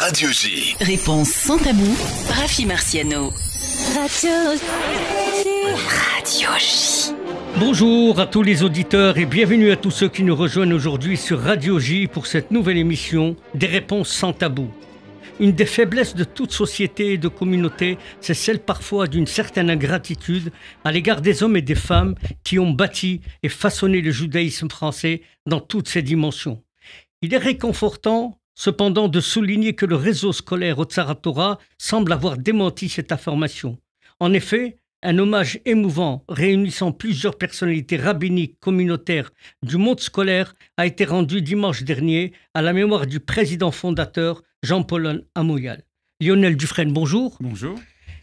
Radio J. Réponse sans tabou, Rafi Marciano. Radio J. Bonjour à tous les auditeurs et bienvenue à tous ceux qui nous rejoignent aujourd'hui sur Radio J pour cette nouvelle émission des réponses sans tabou. Une des faiblesses de toute société et de communauté, c'est celle parfois d'une certaine ingratitude à l'égard des hommes et des femmes qui ont bâti et façonné le judaïsme français dans toutes ses dimensions. Il est réconfortant cependant de souligner que le réseau scolaire Otsara Torah semble avoir démenti cette affirmation. En effet, un hommage émouvant réunissant plusieurs personnalités rabbiniques communautaires du monde scolaire a été rendu dimanche dernier à la mémoire du président fondateur Jean-Paul Amouyal. Lionel Dufresne, bonjour. Bonjour.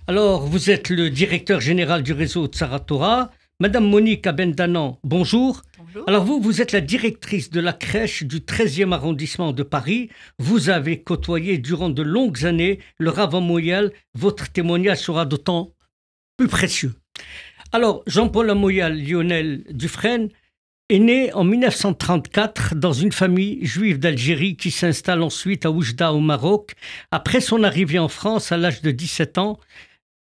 Alors, vous êtes le directeur général du réseau Otsara Torah. Madame Monique Abendanan, bonjour. Bonjour. Alors vous êtes la directrice de la crèche du 13e arrondissement de Paris. Vous avez côtoyé durant de longues années le Rav Amouyal. Votre témoignage sera d'autant plus précieux. Alors, Jean-Paul Amouyal, Lionel Dufresne, est né en 1934 dans une famille juive d'Algérie qui s'installe ensuite à Oujda au Maroc. Après son arrivée en France à l'âge de 17 ans,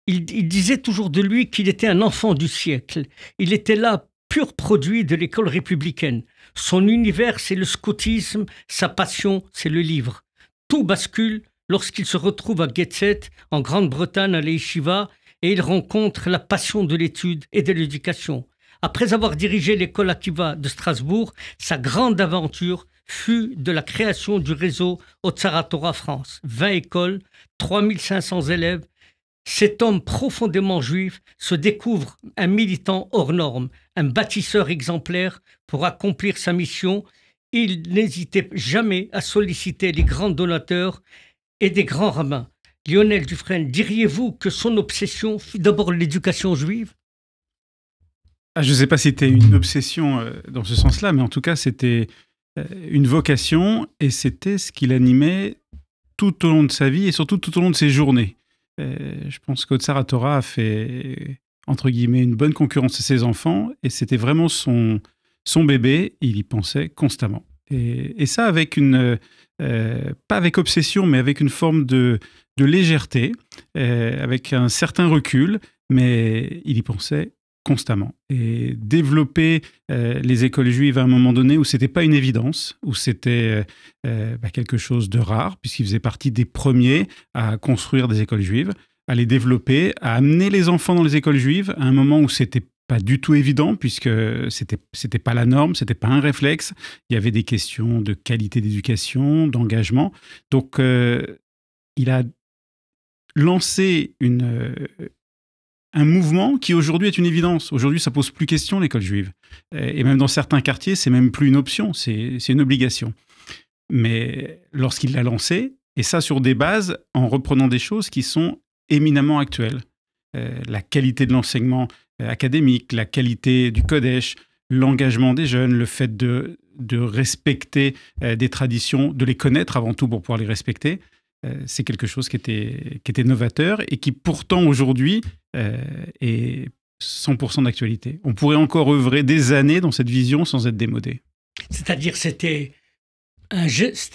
il disait toujours de lui qu'il était un enfant du siècle. Il était là, pur produit de l'école républicaine. Son univers, c'est le scoutisme, sa passion, c'est le livre. Tout bascule lorsqu'il se retrouve à Gateshead, en Grande-Bretagne, à l'Yeshiva, et il rencontre la passion de l'étude et de l'éducation. Après avoir dirigé l'école Akiva de Strasbourg, sa grande aventure fut de la création du réseau Otsara Torah France. 20 écoles, 3500 élèves. Cet homme profondément juif se découvre un militant hors norme, un bâtisseur exemplaire pour accomplir sa mission. Il n'hésitait jamais à solliciter les grands donateurs et des grands rabbins. Lionel Dufresne, diriez-vous que son obsession fut d'abord l'éducation juive ? Je ne sais pas si c'était une obsession dans ce sens-là, mais en tout cas, c'était une vocation et c'était ce qui l'animait tout au long de sa vie et surtout tout au long de ses journées. Je pense qu'Otsara Torah a fait, entre guillemets, une bonne concurrence à ses enfants et c'était vraiment son bébé, il y pensait constamment. Et ça avec pas avec obsession, mais avec une forme de légèreté, avec un certain recul, mais il y pensait constamment. Et développer les écoles juives à un moment donné où c'était pas une évidence, où c'était quelque chose de rare, puisqu'il faisait partie des premiers à construire des écoles juives, à les développer, à amener les enfants dans les écoles juives à un moment où c'était pas du tout évident, puisque c'était pas la norme, c'était pas un réflexe. Il y avait des questions de qualité d'éducation, d'engagement. Donc, il a lancé un mouvement qui aujourd'hui est une évidence. Aujourd'hui, ça pose plus question, l'école juive. Et même dans certains quartiers, c'est même plus une option, c'est une obligation. Mais lorsqu'il l'a lancé, et ça sur des bases, en reprenant des choses qui sont éminemment actuelles. La qualité de l'enseignement académique, la qualité du Kodesh, l'engagement des jeunes, le fait de respecter des traditions, de les connaître avant tout pour pouvoir les respecter, c'est quelque chose qui était novateur et qui pourtant aujourd'hui est 100% d'actualité. On pourrait encore œuvrer des années dans cette vision sans être démodé. C'est-à-dire c'était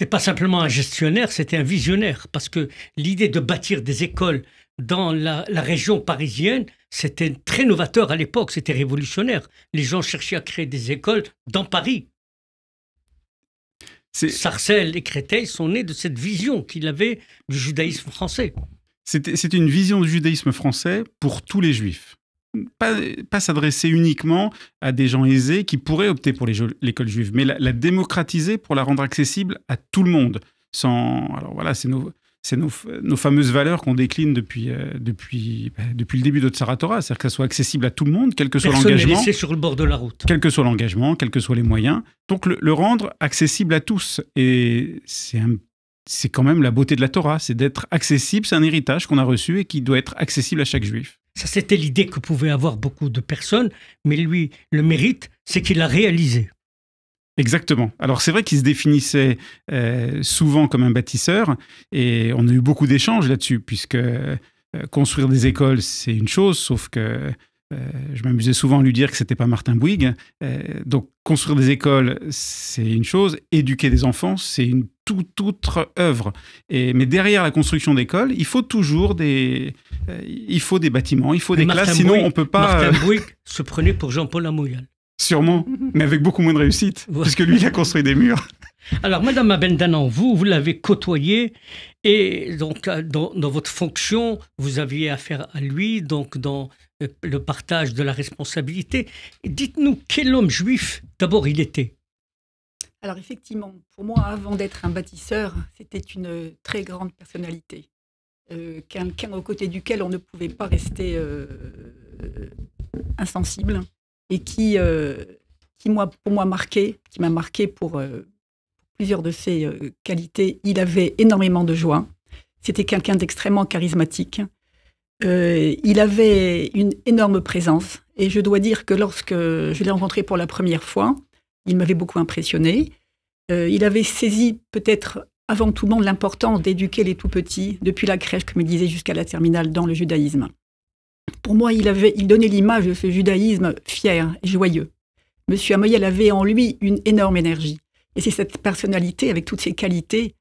pas simplement un gestionnaire, c'était un visionnaire, parce que l'idée de bâtir des écoles dans la région parisienne, c'était très novateur à l'époque, c'était révolutionnaire. Les gens cherchaient à créer des écoles dans Paris. Sarcelles et Créteil sont nés de cette vision qu'il avait du judaïsme français. C'était une vision du judaïsme français pour tous les juifs. Pas s'adresser uniquement à des gens aisés qui pourraient opter pour l'école juive, mais la démocratiser pour la rendre accessible à tout le monde. Alors voilà, c'est nos fameuses valeurs qu'on décline depuis le début d'Otsara Torah, c'est-à-dire que ça soit accessible à tout le monde, quel que soit l'engagement. Personne n'est laissé sur le bord de la route. Quel que soit l'engagement, quels que soient les moyens. Donc le rendre accessible à tous. Et c'est quand même la beauté de la Torah, c'est d'être accessible, c'est un héritage qu'on a reçu et qui doit être accessible à chaque juif. Ça, c'était l'idée que pouvaient avoir beaucoup de personnes, mais lui, le mérite, c'est qu'il l'a réalisé. Exactement. Alors c'est vrai qu'il se définissait souvent comme un bâtisseur et on a eu beaucoup d'échanges là-dessus puisque construire des écoles c'est une chose, sauf que je m'amusais souvent à lui dire que c'était pas Martin Bouygues. Donc construire des écoles c'est une chose, éduquer des enfants c'est une toute autre œuvre. Mais derrière la construction d'écoles, il faut toujours des bâtiments, il faut des classes, sinon on ne peut pas... Martin Bouygues se prenait pour Jean-Paul Lamoyal. Sûrement, mais avec beaucoup moins de réussite, puisque lui, il a construit des murs. Alors, Madame Abendanan, vous l'avez côtoyé, et donc dans votre fonction, vous aviez affaire à lui, donc dans le partage de la responsabilité. Dites-nous, quel homme juif, d'abord, il était? Alors effectivement, pour moi, avant d'être un bâtisseur, c'était une très grande personnalité. Quelqu'un aux côtés duquel on ne pouvait pas rester insensible, et qui m'a marqué pour plusieurs de ses qualités. Il avait énormément de joie. C'était quelqu'un d'extrêmement charismatique. Il avait une énorme présence. Et je dois dire que lorsque je l'ai rencontré pour la première fois, il m'avait beaucoup impressionné. Il avait saisi peut-être avant tout le monde l'importance d'éduquer les tout-petits, depuis la crèche, comme il disait, jusqu'à la terminale, dans le judaïsme. Pour moi, il donnait l'image de ce judaïsme fier et joyeux. Monsieur Amoyel avait en lui une énorme énergie. Et c'est cette personnalité, avec toutes ses qualités,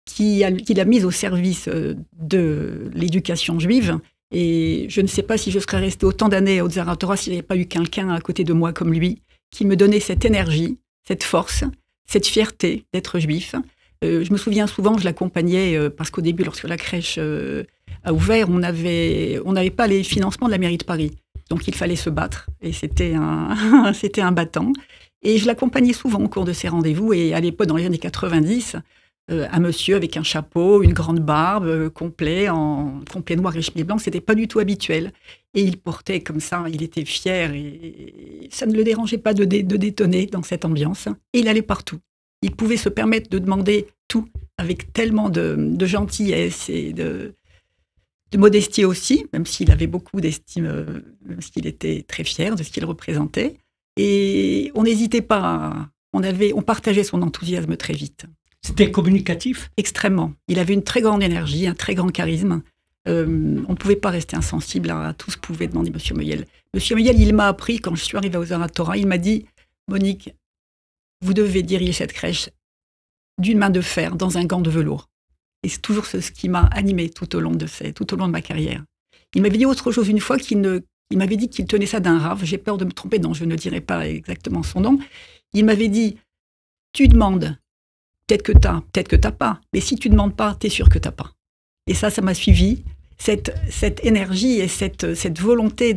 qu'il a mise au service de l'éducation juive. Et je ne sais pas si je serais restée autant d'années au Zaratora s'il n'y avait pas eu quelqu'un à côté de moi comme lui, qui me donnait cette énergie, cette force, cette fierté d'être juif. Je me souviens souvent, je l'accompagnais, parce qu'au début, lorsque la crèche a ouvert, on n'avait pas les financements de la mairie de Paris. Donc il fallait se battre, et c'était un battant. Et je l'accompagnais souvent au cours de ces rendez-vous, et à l'époque, dans les années 90, un monsieur avec un chapeau, une grande barbe, complet noir et chemise blanc, c'était pas du tout habituel. Et il portait comme ça, il était fier, et ça ne le dérangeait pas de détonner dans cette ambiance. Et il allait partout. Il pouvait se permettre de demander tout, avec tellement de gentillesse et de modestie aussi, même s'il avait beaucoup d'estime, même s'il était très fier de ce qu'il représentait. Et on n'hésitait pas, on partageait son enthousiasme très vite. C'était communicatif? Extrêmement. Il avait une très grande énergie, un très grand charisme. On ne pouvait pas rester insensible à tout ce que pouvait demander M. Moyel. M. Moyel, il m'a appris, quand je suis arrivée aux Zaratora, il m'a dit « Monique, vous devez diriger cette crèche d'une main de fer dans un gant de velours. » Et c'est toujours ce qui m'a animée tout au long de ma carrière. Il m'avait dit autre chose une fois, il m'avait dit qu'il tenait ça d'un rave. J'ai peur de me tromper, donc je ne dirai pas exactement son nom. Il m'avait dit « Tu demandes, peut-être que t'as pas, mais si tu demandes pas, t'es sûr que t'as pas. » Et ça m'a suivi. Cette énergie et cette volonté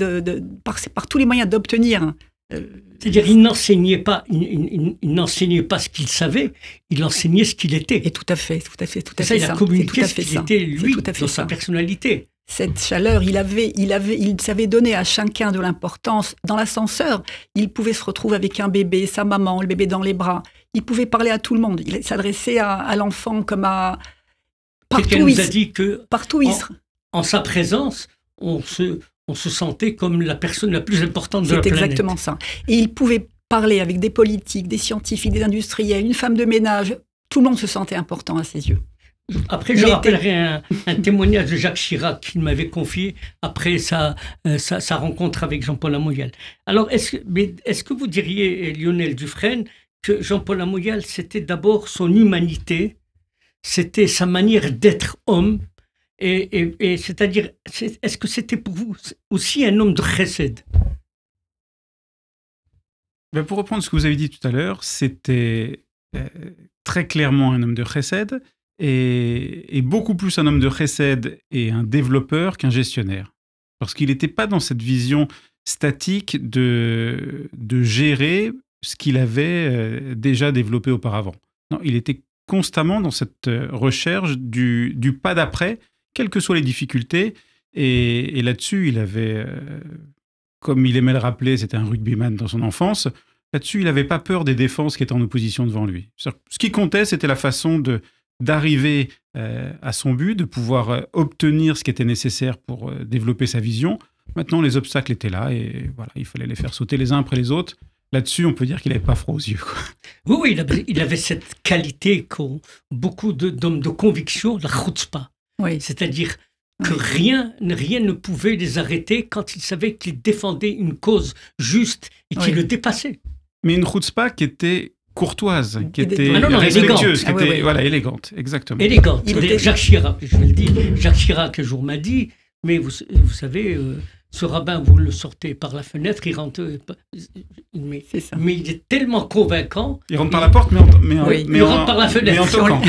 par tous les moyens d'obtenir. C'est-à-dire, il n'enseignait pas ce qu'il savait, il enseignait ce qu'il était. Et tout à fait ça. Il a communiqué ce qu'il était, lui, dans sa personnalité. Cette chaleur, il savait donner à chacun de l'importance. Dans l'ascenseur, il pouvait se retrouver avec un bébé, sa maman, le bébé dans les bras. Il pouvait parler à tout le monde. Il s'adressait à l'enfant comme à... Quelqu'un nous a dit que, en sa présence, on se sentait comme la personne la plus importante de la planète. C'est exactement ça. Et il pouvait parler avec des politiques, des scientifiques, des industriels, une femme de ménage. Tout le monde se sentait important à ses yeux. Après, je rappellerai un témoignage de Jacques Chirac qu'il m'avait confié après sa rencontre avec Jean-Paul Lamoyal. Alors, est-ce que vous diriez, Lionel Dufresne, que Jean-Paul Lamoyal, c'était d'abord son humanité, c'était sa manière d'être homme, et c'est-à-dire, est-ce que c'était pour vous aussi un homme de chesed? Ben pour reprendre ce que vous avez dit tout à l'heure, c'était très clairement un homme de chesed, et beaucoup plus un homme de chesed et un développeur qu'un gestionnaire. Parce qu'il n'était pas dans cette vision statique de gérer ce qu'il avait déjà développé auparavant. Non, il était constamment dans cette recherche du pas d'après, quelles que soient les difficultés. Et là-dessus, il avait, comme il aimait le rappeler, c'était un rugbyman dans son enfance, là-dessus, il n'avait pas peur des défenses qui étaient en opposition devant lui. Ce qui comptait, c'était la façon d'arriver à son but, de pouvoir obtenir ce qui était nécessaire pour développer sa vision. Maintenant, les obstacles étaient là et voilà, il fallait les faire sauter les uns après les autres. Là-dessus, on peut dire qu'il n'avait pas froid aux yeux, quoi. Oui, il avait cette qualité qu'ont beaucoup d'hommes de conviction, la chutzpah. Oui. C'est-à-dire que rien ne pouvait les arrêter quand ils savaient qu'ils défendaient une cause juste et qu'ils le dépassaient. Mais une chutzpah qui était courtoise, qui Il était- était Ah non, non, respectueuse, élégante. qui Ah, était oui. voilà, élégante, exactement. Élégante. Il était- Jacques Chirac, je le dis. Jacques Chirac, un jour, m'a dit, mais vous savez, ce rabbin, vous le sortez par la fenêtre, il rentre... mais C'est ça. il est tellement convaincant. Il rentre par la porte, Oui. Il rentre par la fenêtre. mais en toquant.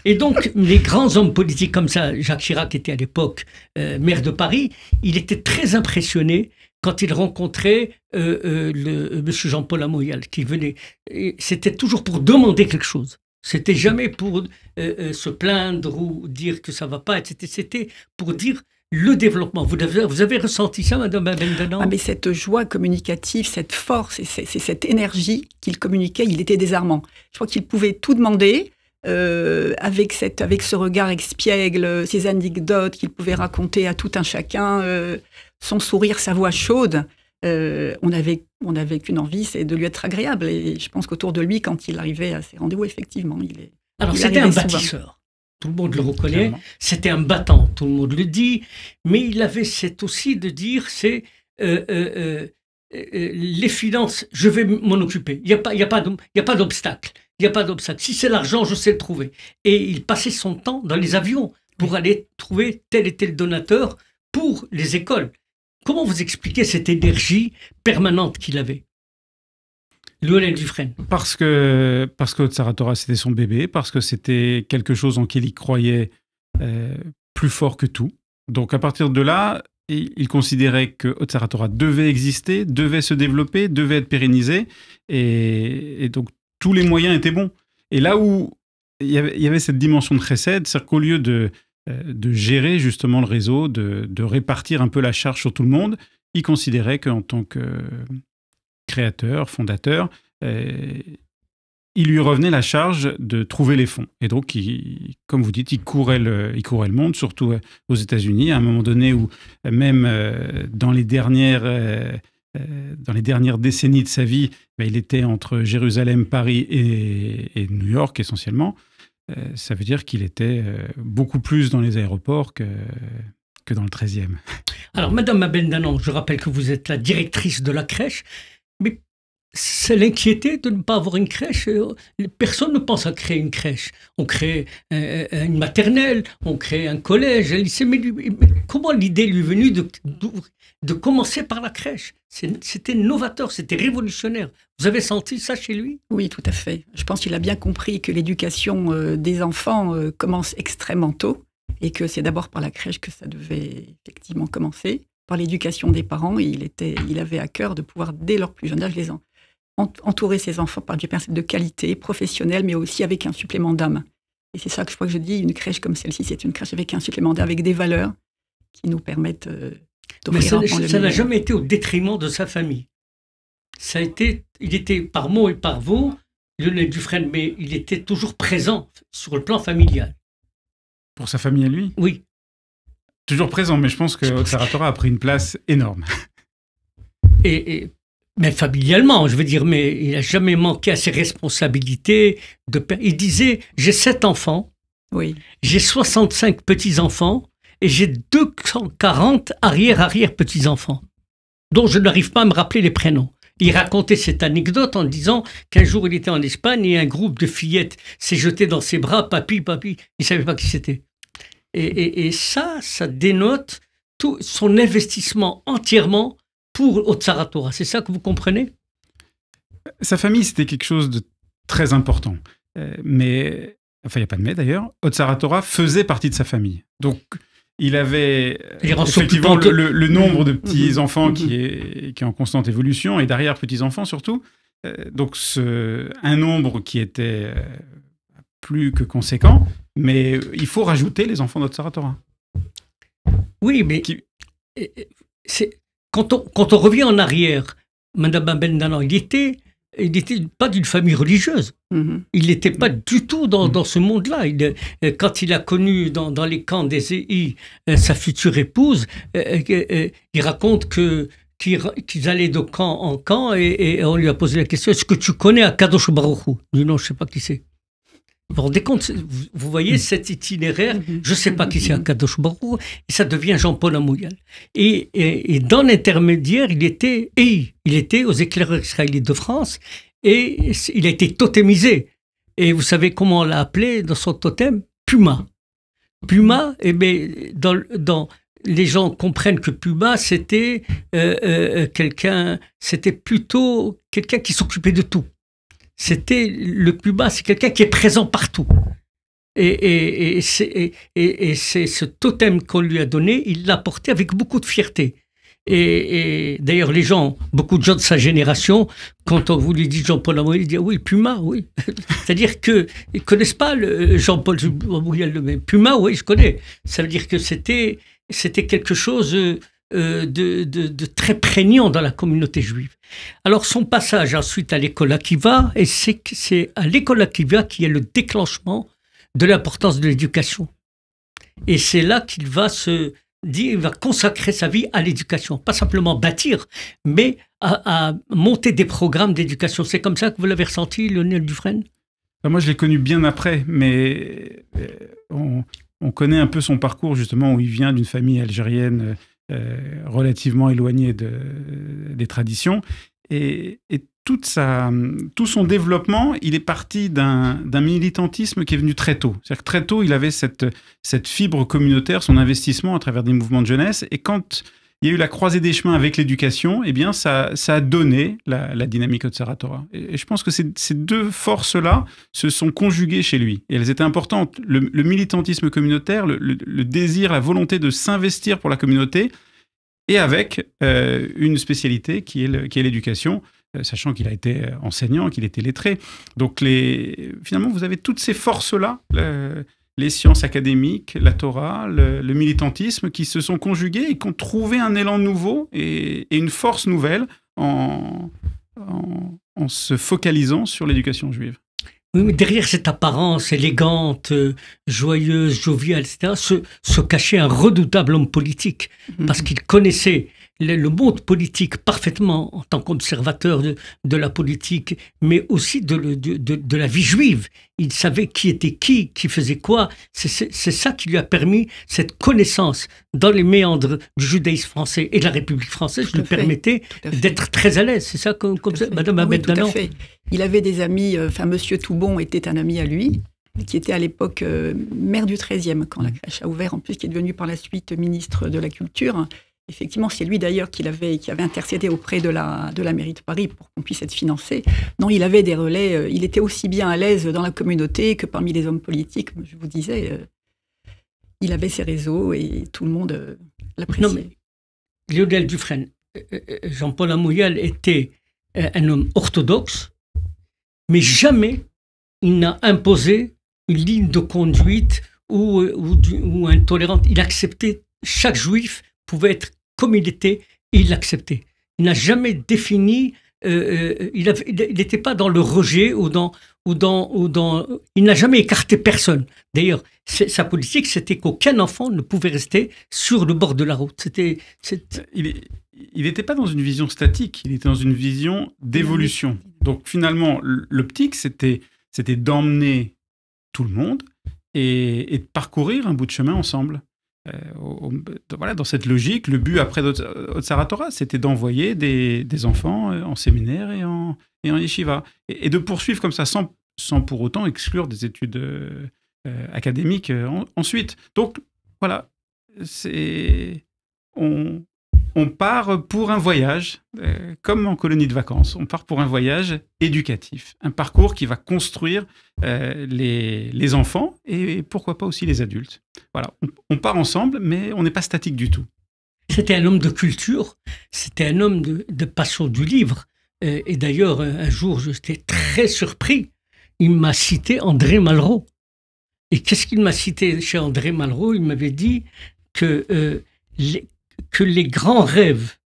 Et donc, les grands hommes politiques comme ça, Jacques Chirac était à l'époque maire de Paris, il était très impressionné quand il rencontrait monsieur Jean-Paul Amoyal, qui venait. Et c'était toujours pour demander quelque chose. C'était jamais pour se plaindre ou dire que ça va pas. C'était pour dire le développement. Vous avez ressenti ça, Madame Bendanan? Ah, mais cette joie communicative, cette force, et c'est cette énergie qu'il communiquait, il était désarmant. Je crois qu'il pouvait tout demander avec ce regard expiègle, ces anecdotes qu'il pouvait raconter à tout un chacun, son sourire, sa voix chaude. On avait qu'une envie, c'est de lui être agréable. Et je pense qu'autour de lui, quand il arrivait à ses rendez-vous, effectivement, Alors, il c'était un arrivait souvent. bâtisseur. Tout le monde le reconnaît. Clairement. C'était un battant, tout le monde le dit. Mais il avait aussi de dire, c'est les finances, je vais m'en occuper. Il n'y a pas d'obstacle. Il n'y a pas d'obstacle. Si c'est l'argent, je sais le trouver. Et il passait son temps dans les avions pour aller trouver tel et tel donateur pour les écoles. Comment vous expliquez cette énergie permanente qu'il avait, Lionel Dufresne? Parce que Otsaratora, c'était son bébé, parce que c'était quelque chose en qu'il il croyait plus fort que tout. Donc à partir de là, il considérait que Otsaratora devait exister, devait se développer, devait être pérennisé, et donc tous les moyens étaient bons. Et là où il y avait cette dimension de chesed, c'est qu'au lieu de gérer justement le réseau, de répartir un peu la charge sur tout le monde, il considérait qu'en tant que créateur, fondateur, il lui revenait la charge de trouver les fonds. Et donc, comme vous dites, il courait le monde, surtout aux États-Unis, à un moment donné où même dans les dernières décennies de sa vie, il était entre Jérusalem, Paris et New York essentiellement. Ça veut dire qu'il était beaucoup plus dans les aéroports que dans le 13e. Alors, Madame Bendanan, je rappelle que vous êtes la directrice de la crèche, mais c'est l'inquiété de ne pas avoir une crèche. Personne ne pense à créer une crèche. On crée une maternelle, on crée un collège, un lycée. Mais comment l'idée lui est venue de commencer par la crèche? C'était novateur, c'était révolutionnaire. Vous avez senti ça chez lui? Oui, tout à fait. Je pense qu'il a bien compris que l'éducation des enfants commence extrêmement tôt et que c'est d'abord par la crèche que ça devait effectivement commencer, par l'éducation des parents. Et il avait à cœur de pouvoir, dès leur plus jeune âge, entourer ses enfants par des personnes de qualité, professionnelles, mais aussi avec un supplément d'âme. Et c'est ça que je crois que je dis, une crèche comme celle-ci, c'est une crèche avec un supplément d'âme, avec des valeurs qui nous permettent Mais d'offrir ça n'a jamais été au détriment de sa famille. Il était par mots et par vous, Lionel Dufresne, mais il était toujours présent sur le plan familial. Pour sa famille à lui? Oui. Toujours présent, mais je pense que Otsaratora a pris une place énorme. Mais familialement, je veux dire, mais il n'a jamais manqué à ses responsabilités. Il disait, j'ai 7 enfants, Oui. j'ai 65 petits-enfants et j'ai 240 arrière-petits-enfants, dont je n'arrive pas à me rappeler les prénoms. Il racontait cette anecdote en disant qu'un jour il était en Espagne et un groupe de fillettes s'est jeté dans ses bras, papi, il ne savait pas qui c'était. Et ça dénote tout son investissement entièrement pour Otsaratora. C'est ça que vous comprenez? Sa famille, c'était quelque chose de très important. Mais, enfin, il n'y a pas de mais d'ailleurs, Otsaratora faisait partie de sa famille. Donc, il avait effectivement le nombre de petits-enfants qui est en constante évolution et d'arrière-petits-enfants surtout. Donc, un nombre qui était plus que conséquent. Mais il faut rajouter les enfants d'Otsaratora. Oui, mais quand on revient en arrière, Madame Bendanan, il était pas d'une famille religieuse. Il n'était pas du tout dans ce monde-là. Quand il a connu dans les camps des EI sa future épouse, il raconte qu'ils allaient de camp en camp et on lui a posé la question, est-ce que tu connais Akadosh Baruch Hu? Il dit non, je ne sais pas qui c'est. Vous vous rendez compte, vous voyez cet itinéraire, je ne sais pas qui c'est Akadosh Baruch Hu, et ça devient Jean-Paul Amouyal. Et dans l'intermédiaire, il était aux éclaireurs israélites de France, Et il a été totémisé. Et vous savez comment on l'a appelé dans son totem? Puma. Puma, eh bien, les gens comprennent que Puma, c'était c'était plutôt quelqu'un qui s'occupait de tout. Le Puma, c'est quelqu'un qui est présent partout. Et c'est ce totem qu'on lui a donné, il l'a porté avec beaucoup de fierté. Et d'ailleurs, beaucoup de gens de sa génération, quand on vous lui dit Jean-Paul Amouyal, ils disent oui, Puma, oui. C'est-à-dire qu'ils ne connaissent pas Jean-Paul Amouyal, mais Puma, oui, je connais. Ça veut dire que c'était quelque chose de très prégnant dans la communauté juive. Alors, son passage ensuite à l'école Akiva, et c'est à l'école Akiva qu'il y a le déclenchement de l'importance de l'éducation. Et c'est là qu'il va il va consacrer sa vie à l'éducation, pas simplement bâtir, mais à monter des programmes d'éducation. C'est comme ça que vous l'avez ressenti, Lionel Dufresne? Moi, je l'ai connu bien après, mais on connaît un peu son parcours, justement, où il vient d'une famille algérienne relativement éloignée des traditions. Et tout son développement, il est parti d'un militantisme qui est venu très tôt. C'est-à-dire que très tôt, il avait cette fibre communautaire, son investissement à travers des mouvements de jeunesse. Et quand il y a eu la croisée des chemins avec l'éducation, eh bien, ça a donné la dynamique Otsara Torah. Et je pense que ces deux forces-là se sont conjuguées chez lui. Et elles étaient importantes. Le militantisme communautaire, le désir, la volonté de s'investir pour la communauté, et avec une spécialité qui est l'éducation, sachant qu'il a été enseignant, qu'il était lettré. Donc, finalement, vous avez toutes ces forces-là, les sciences académiques, la Torah, le militantisme, qui se sont conjuguées et qui ont trouvé un élan nouveau et une force nouvelle en se focalisant sur l'éducation juive. Oui, mais derrière cette apparence élégante, joyeuse, joviale, etc., se cachait un redoutable homme politique, parce qu'il connaissait le monde politique parfaitement en tant qu'observateur de la politique, mais aussi de la vie juive. Il savait qui était qui faisait quoi. C'est ça qui lui a permis cette connaissance dans les méandres du judaïsme français et de la République française, qui lui permettait d'être très à l'aise. C'est ça, comme ça, Madame Ahmed Danan. Tout à fait. Il avait des amis, Monsieur Toubon était un ami à lui, qui était à l'époque maire du 13e, quand la crèche a ouvert, en plus, qui est devenu par la suite ministre de la Culture. Effectivement, c'est lui d'ailleurs qui avait intercédé auprès de la mairie de Paris pour qu'on puisse être financé. Non, il avait des relais, il était aussi bien à l'aise dans la communauté que parmi les hommes politiques. Je vous disais, il avait ses réseaux et tout le monde l'appréciait. Non, mais Lionel Dufresne, Jean-Paul Amouyal était un homme orthodoxe, mais jamais il n'a imposé une ligne de conduite ou intolérante. Il acceptait, chaque juif pouvait être comme il était, et il l'acceptait. Il n'a jamais défini, il n'était pas dans le rejet il n'a jamais écarté personne. D'ailleurs, sa politique, c'était qu'aucun enfant ne pouvait rester sur le bord de la route. Il n'était pas dans une vision statique, il était dans une vision d'évolution. Donc finalement, l'optique, c'était d'emmener tout le monde et de parcourir un bout de chemin ensemble. Voilà, dans cette logique, le but après Otsara Torah, c'était d'envoyer des enfants en séminaire et en yeshiva. Et de poursuivre comme ça, sans pour autant exclure des études académiques ensuite. Donc, voilà, on part pour un voyage, comme en colonie de vacances. On part pour un voyage éducatif, un parcours qui va construire les enfants et pourquoi pas aussi les adultes. Voilà, on part ensemble, mais on n'est pas statique du tout. C'était un homme de culture, c'était un homme de passion du livre. Et d'ailleurs, un jour, j'étais très surpris. Il m'a cité André Malraux. Et qu'est-ce qu'il m'a cité chez André Malraux? Il m'avait dit que les grands rêves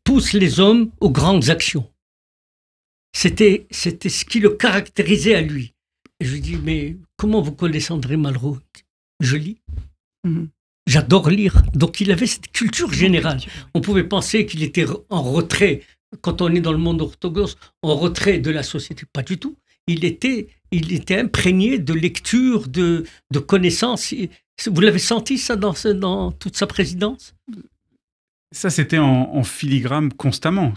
poussent les hommes aux grandes actions. C'était ce qui le caractérisait à lui. Et je lui dis, mais comment vous connaissez André Malraux? Je lis. J'adore lire. Donc il avait cette culture générale. On pouvait penser qu'il était en retrait, quand on est dans le monde orthodoxe, en retrait de la société. Pas du tout. Il était imprégné de lecture, de connaissances. Vous l'avez senti ça dans toute sa présidence? Ça, c'était en filigrane constamment.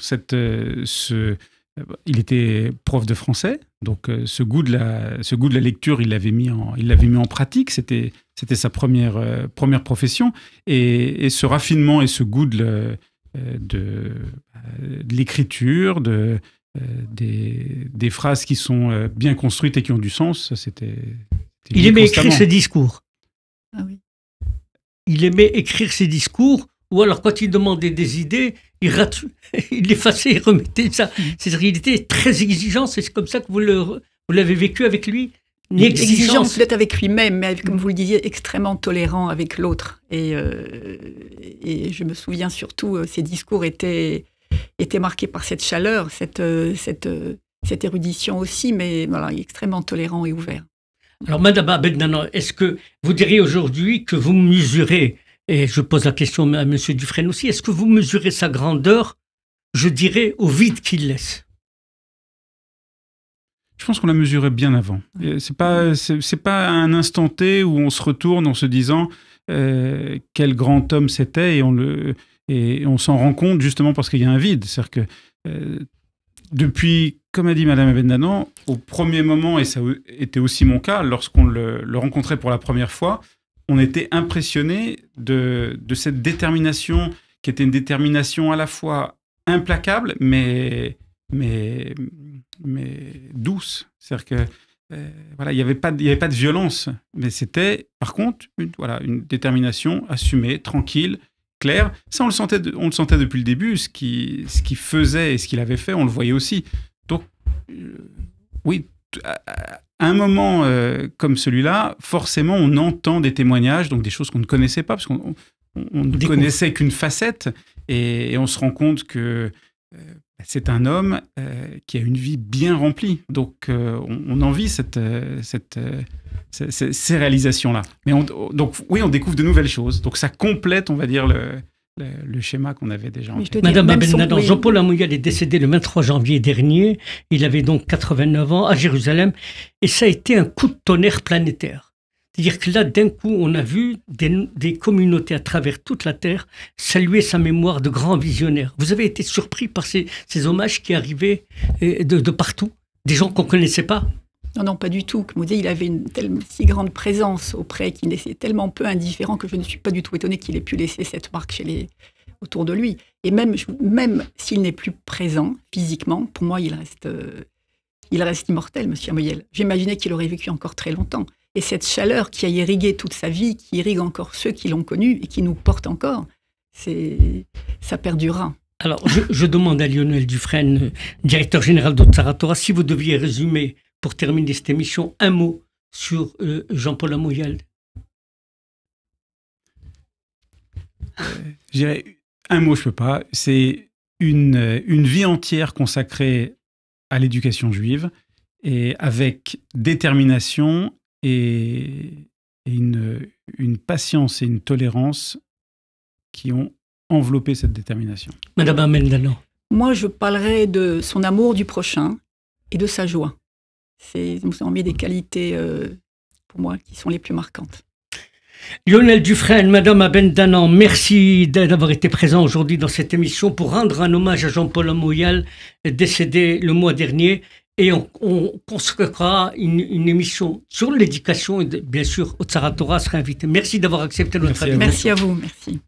Il était prof de français, donc ce goût de la lecture, il l'avait mis en pratique. C'était sa première profession. Et ce raffinement et ce goût de l'écriture, des phrases qui sont bien construites et qui ont du sens, ça, c'était Il aimait écrire ses discours. Ah oui. Il aimait écrire ses discours, ou alors quand il demandait des idées, il effaçait et remettait ça. C'est-à-dire qu'il était très exigeant, c'est comme ça que vous l'avez vécu avec lui? Une exigence peut-être avec lui-même, mais comme vous le disiez, extrêmement tolérant avec l'autre. Et je me souviens surtout, ses discours étaient marqués par cette chaleur, cette érudition aussi, mais voilà, extrêmement tolérant et ouvert. Alors, Madame Abed-Nanon, est-ce que vous diriez aujourd'hui que vous mesurez, et je pose la question à Monsieur Dufresne aussi, est-ce que vous mesurez sa grandeur, je dirais, au vide qu'il laisse? Je pense qu'on l'a mesuré bien avant. C'est pas un instant T où on se retourne en se disant quel grand homme c'était et on s'en rend compte justement parce qu'il y a un vide. C'est-à-dire que depuis, comme a dit Madame Abed-Nanon, au premier moment, et ça était aussi mon cas, lorsqu'on le rencontrait pour la première fois, on était impressionné de cette détermination qui était une détermination à la fois implacable, mais douce. C'est-à-dire que voilà, il n'y avait pas de violence, mais c'était par contre une détermination assumée, tranquille, claire. Ça, on le sentait depuis le début. Ce qu'il faisait et ce qu'il avait fait, on le voyait aussi. Donc, oui, à un moment comme celui-là, forcément, on entend des témoignages, donc des choses qu'on ne connaissait pas, parce qu'on ne connaissait qu'une facette, et on se rend compte que c'est un homme qui a une vie bien remplie. Donc, on envie ces réalisations-là. Mais donc, oui, on découvre de nouvelles choses. Donc, ça complète, on va dire, le schéma qu'on avait déjà en tête. Madame Abed-Nanon, Jean-Paul Amouyal est décédé le 23 janvier dernier. Il avait donc 89 ans à Jérusalem. Et ça a été un coup de tonnerre planétaire. C'est-à-dire que là, d'un coup, on a vu des communautés à travers toute la Terre saluer sa mémoire de grand visionnaire. Vous avez été surpris par ces hommages qui arrivaient de partout, des gens qu'on ne connaissait pas? Non, pas du tout. Comme vous dites, il avait une si grande présence auprès qu'il laissait tellement peu indifférent que je ne suis pas du tout étonnée qu'il ait pu laisser cette marque autour de lui. Et même s'il n'est plus présent physiquement, pour moi, il reste immortel, Monsieur Amouyal. J'imaginais qu'il aurait vécu encore très longtemps. Et cette chaleur qui a irrigué toute sa vie, qui irrigue encore ceux qui l'ont connu et qui nous porte encore, ça perdurera. Alors, je demande à Lionel Dufresne, directeur général d'Otsaratora, si vous deviez résumer, pour terminer cette émission, un mot sur Jean-Paul Amouyal. Je dirais un mot, je ne peux pas. C'est une vie entière consacrée à l'éducation juive et avec détermination et une patience et une tolérance qui ont enveloppé cette détermination. Madame Abed-Nanon. Moi, je parlerai de son amour du prochain et de sa joie. C'est des qualités, pour moi, qui sont les plus marquantes. Lionel Dufresne, Madame Abed-Nanon, merci d'avoir été présent aujourd'hui dans cette émission pour rendre un hommage à Jean-Paul Amouyal, décédé le mois dernier. Et on consacrera une émission sur l'éducation et bien sûr, Otsaratora sera invité. Merci d'avoir accepté notre invitation. Merci à vous. Merci.